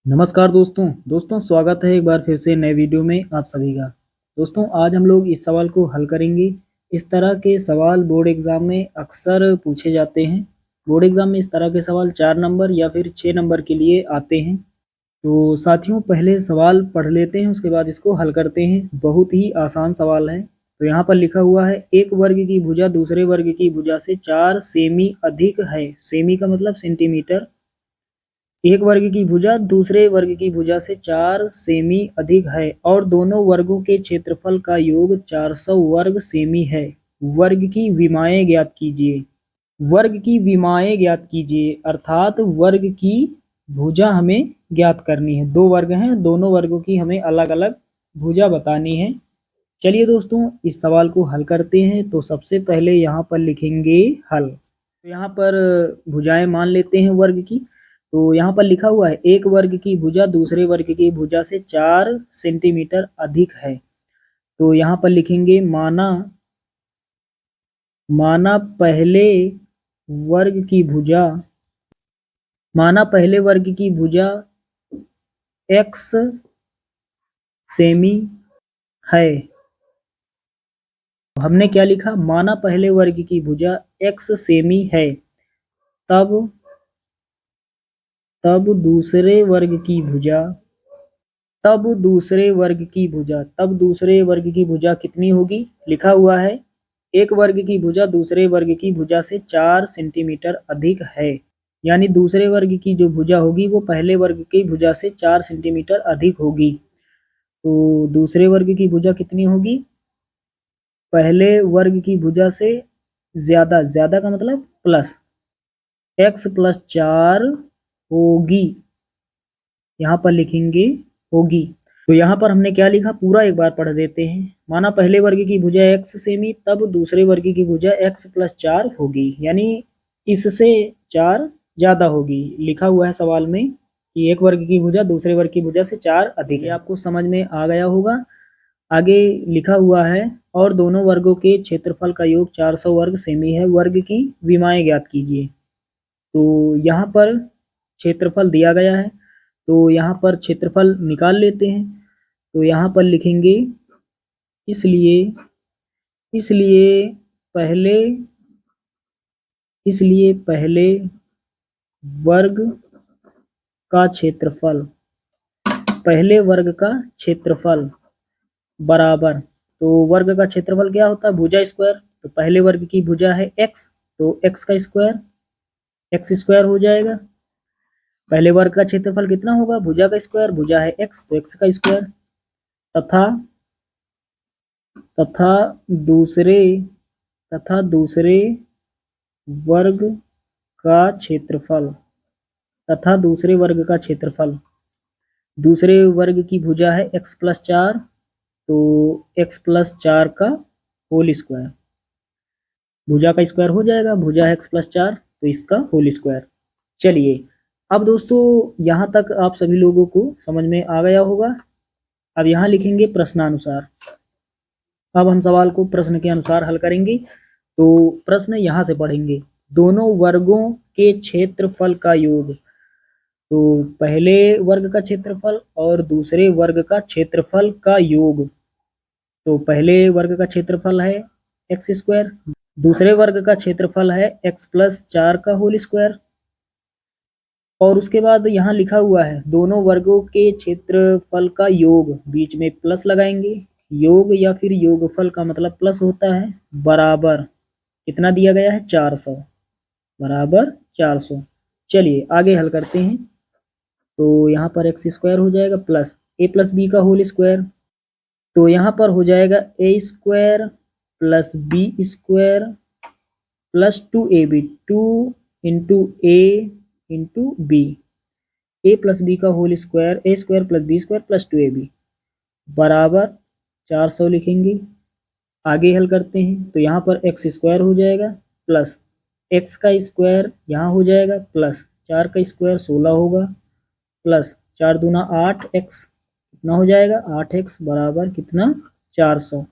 नमस्कार दोस्तों स्वागत है एक बार फिर से नए वीडियो में आप सभी का। दोस्तों आज हम लोग इस सवाल को हल करेंगे। इस तरह के सवाल बोर्ड एग्जाम में अक्सर पूछे जाते हैं। बोर्ड एग्जाम में इस तरह के सवाल 4 नंबर या फिर 6 नंबर के लिए आते हैं। तो साथियों पहले सवाल पढ़ लेते हैं, उसके बाद इसको हल करते हैं। बहुत ही आसान सवाल है। तो यहाँ पर लिखा हुआ है, एक वर्ग की भुजा दूसरे वर्ग की भुजा से 4 सेमी अधिक है। सेमी का मतलब सेंटीमीटर। एक वर्ग की भुजा दूसरे वर्ग की भुजा से 4 सेमी अधिक है और दोनों वर्गों के क्षेत्रफल का योग 400 वर्ग सेमी है। वर्ग की विमाएं ज्ञात कीजिए। वर्ग की विमाएं ज्ञात कीजिए अर्थात वर्ग की भुजा हमें ज्ञात करनी है। दो वर्ग हैं, दोनों वर्गों की हमें अलग अलग भुजा बतानी है। चलिए दोस्तों इस सवाल को हल करते हैं। तो सबसे पहले यहाँ पर लिखेंगे हल। तो यहाँ पर भुजाएं मान लेते हैं वर्ग की। तो यहाँ पर लिखा हुआ है, एक वर्ग की भुजा दूसरे वर्ग की भुजा से 4 सेंटीमीटर अधिक है। तो यहाँ पर लिखेंगे माना पहले वर्ग की भुजा x सेमी है। हमने क्या लिखा, माना पहले वर्ग की भुजा x सेमी है, तब दूसरे वर्ग की भुजा कितनी होगी। लिखा हुआ है एक वर्ग की भुजा दूसरे वर्ग की भुजा से 4 सेंटीमीटर अधिक है, यानी दूसरे वर्ग की जो भुजा होगी वो पहले वर्ग की भुजा से 4 सेंटीमीटर अधिक होगी। तो दूसरे वर्ग की भुजा कितनी होगी, पहले वर्ग की भुजा से ज्यादा का मतलब प्लस x + 4 होगी। यहाँ पर लिखेंगे होगी। तो यहाँ पर हमने क्या लिखा पूरा एक बार पढ़ देते हैं। माना पहले वर्ग की भुजा x सेमी, तब दूसरे वर्ग की भुजा x + 4 होगी, यानी इससे 4 ज्यादा होगी। लिखा हुआ है सवाल में कि एक वर्ग की भुजा दूसरे वर्ग की भुजा से 4 अधिक है। आपको समझ में आ गया होगा। आगे लिखा हुआ है और दोनों वर्गों के क्षेत्रफल का योग 400 वर्ग सेमी है। वर्ग की विमाएं ज्ञात कीजिए। तो यहाँ पर क्षेत्रफल दिया गया है, तो यहाँ पर क्षेत्रफल निकाल लेते हैं। तो यहाँ पर लिखेंगे इसलिए पहले वर्ग का क्षेत्रफल बराबर। तो वर्ग का क्षेत्रफल क्या होता है, भुजा स्क्वायर। तो पहले वर्ग की भुजा है x, तो x का स्क्वायर x स्क्वायर हो जाएगा। पहले वर्ग का क्षेत्रफल कितना होगा, भुजा का स्क्वायर, भुजा है x तो x का स्क्वायर, तथा दूसरे वर्ग का क्षेत्रफल दूसरे वर्ग की भुजा है x + 4, तो x + 4 का होल स्क्वायर। भुजा का स्क्वायर हो जाएगा, भुजा है x + 4 तो इसका होल स्क्वायर। चलिए अब दोस्तों यहाँ तक आप सभी लोगों को समझ में आ गया होगा। अब यहाँ लिखेंगे प्रश्नानुसार। अब हम सवाल को प्रश्न के अनुसार हल करेंगे। तो प्रश्न यहाँ से पढ़ेंगे, दोनों वर्गों के क्षेत्रफल का योग। तो पहले वर्ग का क्षेत्रफल और दूसरे वर्ग का क्षेत्रफल का योग। तो पहले वर्ग का क्षेत्रफल है x स्क्वायर, दूसरे वर्ग का क्षेत्रफल है x + 4 का होल स्क्वायर। और उसके बाद यहाँ लिखा हुआ है दोनों वर्गों के क्षेत्रफल का योग, बीच में प्लस लगाएंगे। योग या फिर योगफल का मतलब प्लस होता है, बराबर कितना दिया गया है 400, बराबर 400। चलिए आगे हल करते हैं। तो यहाँ पर x स्क्वायर हो जाएगा प्लस a + b का होल स्क्वायर। तो यहाँ पर हो जाएगा a square + b square + 2ab, 2 × a × b, a + b का whole square, a square + b square + 2ab बराबर 400 लिखेंगे। आगे हल करते हैं। तो यहाँ पर x स्क्वायर हो जाएगा प्लस x का स्क्वायर यहाँ हो जाएगा प्लस 4 का स्क्वायर 16 होगा प्लस 4 दूना 8x, कितना हो जाएगा 8x बराबर कितना 400।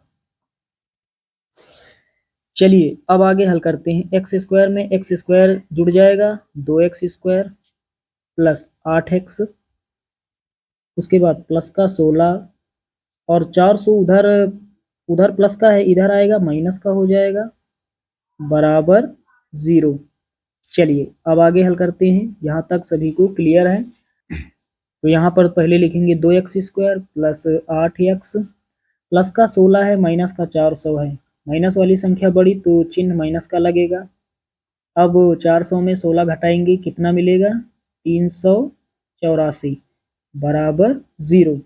चलिए अब आगे हल करते हैं। x स्क्वायर में x स्क्वायर जुड़ जाएगा, 2x स्क्वायर प्लस 8x उसके बाद प्लस का 16 और 400 उधर उधर प्लस का है, इधर आएगा माइनस का हो जाएगा, बराबर 0। चलिए अब आगे हल करते हैं, यहाँ तक सभी को क्लियर है। तो यहाँ पर पहले लिखेंगे 2x² प्लस 8x, प्लस का 16 है, माइनस का 400 है, माइनस वाली संख्या बड़ी तो चिन्ह माइनस का लगेगा। अब 400 में 16 घटाएंगे, कितना मिलेगा, 384, बराबर 0।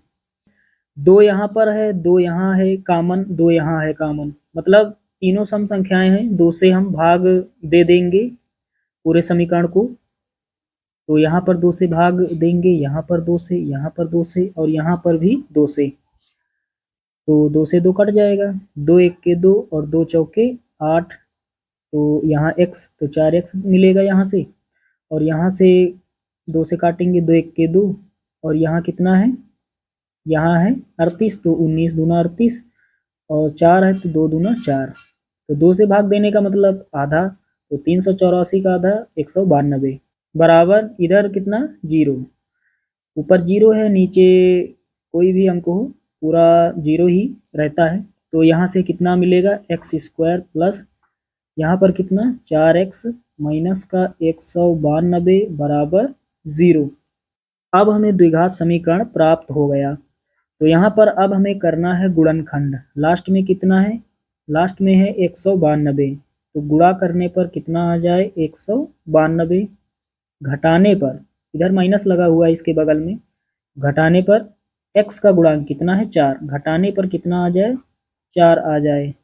2 यहाँ पर है, 2 यहाँ है कॉमन, 2 यहाँ है कॉमन, मतलब तीनों सम संख्याएं हैं, 2 से हम भाग दे देंगे पूरे समीकरण को। तो यहाँ पर 2 से भाग देंगे, यहाँ पर 2 से, यहाँ पर 2 से और यहाँ पर भी 2 से। तो 2 से 2 कट जाएगा, 2 1 के 2 और 2 चौके 8। तो यहाँ x तो 4x मिलेगा यहाँ से, और यहाँ से 2 से काटेंगे, 2 1 के 2 और यहाँ कितना है, यहाँ है 38, तो 19 दूना 38 और 4 है तो 2 दूना 4। तो 2 से भाग देने का मतलब आधा, तो 384 का आधा 192, बराबर इधर कितना 0, ऊपर 0 है, नीचे कोई भी अंक हो पूरा 0 ही रहता है। तो यहाँ से कितना मिलेगा, x² प्लस यहाँ पर कितना 4x माइनस का 192 बराबर 0। अब हमें द्विघात समीकरण प्राप्त हो गया। तो यहाँ पर अब हमें करना है गुणनखंड। लास्ट में कितना है, लास्ट में है 192, तो गुणा करने पर कितना आ जाए 192, घटाने पर इधर माइनस लगा हुआ है इसके बगल में, घटाने पर x का गुणांक कितना है 4, घटाने पर कितना आ जाए 4 आ जाए।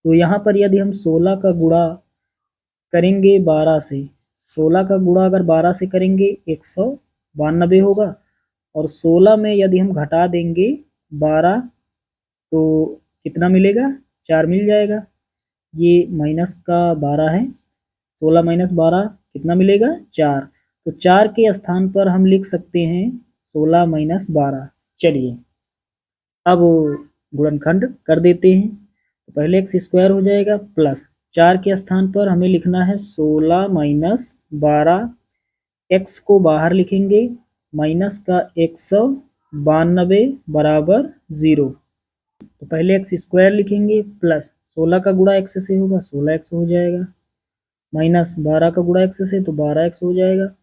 तो यहाँ पर यदि हम 16 का गुणा करेंगे 12 से, 16 का गुणा अगर 12 से करेंगे 192 होगा, और 16 में यदि हम घटा देंगे 12 तो कितना मिलेगा, 4 मिल जाएगा। ये माइनस का 12 है, 16 माइनस 12 कितना मिलेगा 4। तो 4 के स्थान पर हम लिख सकते हैं 16 माइनस 12। चलिए अब गुणनखंड कर देते हैं। तो पहले x² हो जाएगा प्लस 4 के स्थान पर हमें लिखना है 16 माइनस 12, x को बाहर लिखेंगे, माइनस का 192 बराबर 0। तो पहले x² लिखेंगे प्लस 16 का गुणा x से होगा 16x हो जाएगा, माइनस 12 का गुणा x से तो 12x हो जाएगा,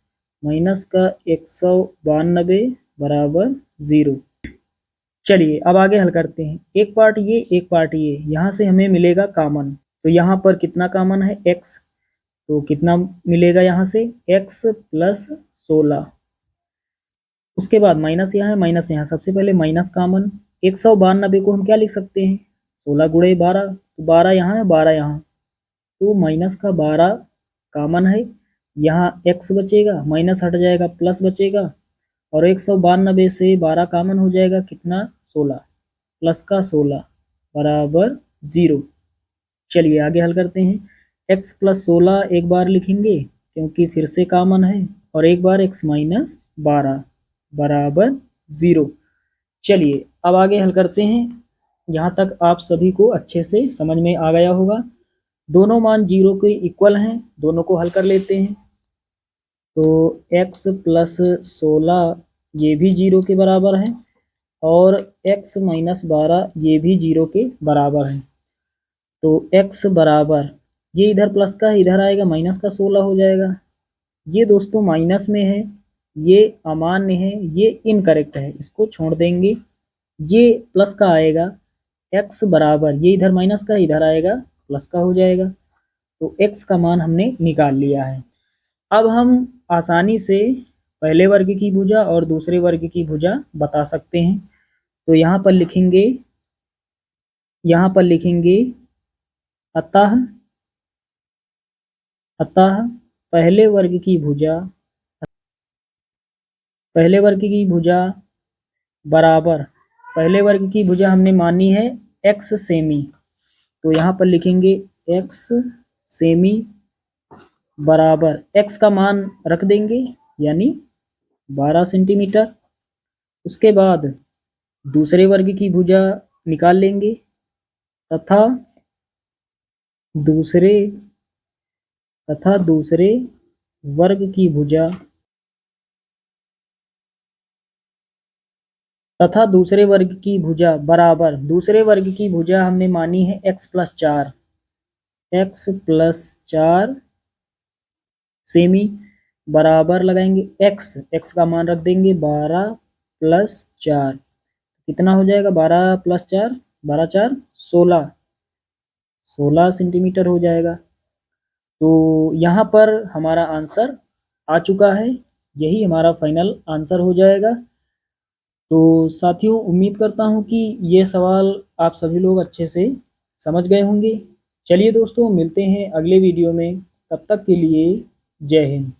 माइनस का 192 बराबर 0। चलिए अब आगे हल करते हैं, एक पार्ट ये एक पार्ट ये, यहाँ से हमें मिलेगा कॉमन। तो यहाँ पर कितना कॉमन है x, तो कितना मिलेगा यहाँ से x प्लस 16, उसके बाद माइनस यहाँ है माइनस यहाँ, सबसे पहले माइनस कॉमन, 192 को हम क्या लिख सकते हैं 16 गुणे 12, तो 12 यहाँ है 12 यहाँ, तो माइनस का 12 कॉमन है, यहाँ x बचेगा, माइनस हट जाएगा प्लस बचेगा, और 192 से 12 कॉमन हो जाएगा कितना 16, प्लस का 16 बराबर 0। चलिए आगे हल करते हैं, x प्लस 16 एक बार लिखेंगे क्योंकि फिर से कॉमन है, और एक बार x माइनस 12 बराबर 0। चलिए अब आगे हल करते हैं, यहाँ तक आप सभी को अच्छे से समझ में आ गया होगा। दोनों मान 0 के इक्वल हैं, दोनों को हल कर लेते हैं। तो x प्लस 16 ये भी 0 के बराबर है, और x माइनस 12 ये भी 0 के बराबर है। तो x बराबर, ये इधर प्लस का इधर आएगा माइनस का 16 हो जाएगा। ये दोस्तों माइनस में है, ये अमान्य है, ये इनकरेक्ट है, इसको छोड़ देंगे। ये प्लस का आएगा, x बराबर, ये इधर माइनस का इधर आएगा प्लस का हो जाएगा। तो x का मान हमने निकाल लिया है। अब हम आसानी से पहले वर्ग की भुजा और दूसरे वर्ग की भुजा बता सकते हैं। तो यहाँ पर लिखेंगे अतः पहले वर्ग की भुजा बराबर, पहले वर्ग की भुजा हमने मानी है x सेमी, तो यहाँ पर लिखेंगे x सेमी बराबर, x का मान रख देंगे यानी 12 सेंटीमीटर। उसके बाद दूसरे वर्ग की भुजा निकाल लेंगे, तथा दूसरे वर्ग की भुजा तथा दूसरे वर्ग की भुजा बराबर, दूसरे वर्ग की भुजा हमने मानी है x+4, x+4 सेमी बराबर लगाएंगे x का मान रख देंगे 12+4, कितना हो जाएगा 12+4, 12×4 16 सेंटीमीटर हो जाएगा। तो यहाँ पर हमारा आंसर आ चुका है, यही हमारा फाइनल आंसर हो जाएगा। तो साथियों उम्मीद करता हूँ कि ये सवाल आप सभी लोग अच्छे से समझ गए होंगे। चलिए दोस्तों मिलते हैं अगले वीडियो में, तब तक के लिए जय हिंद।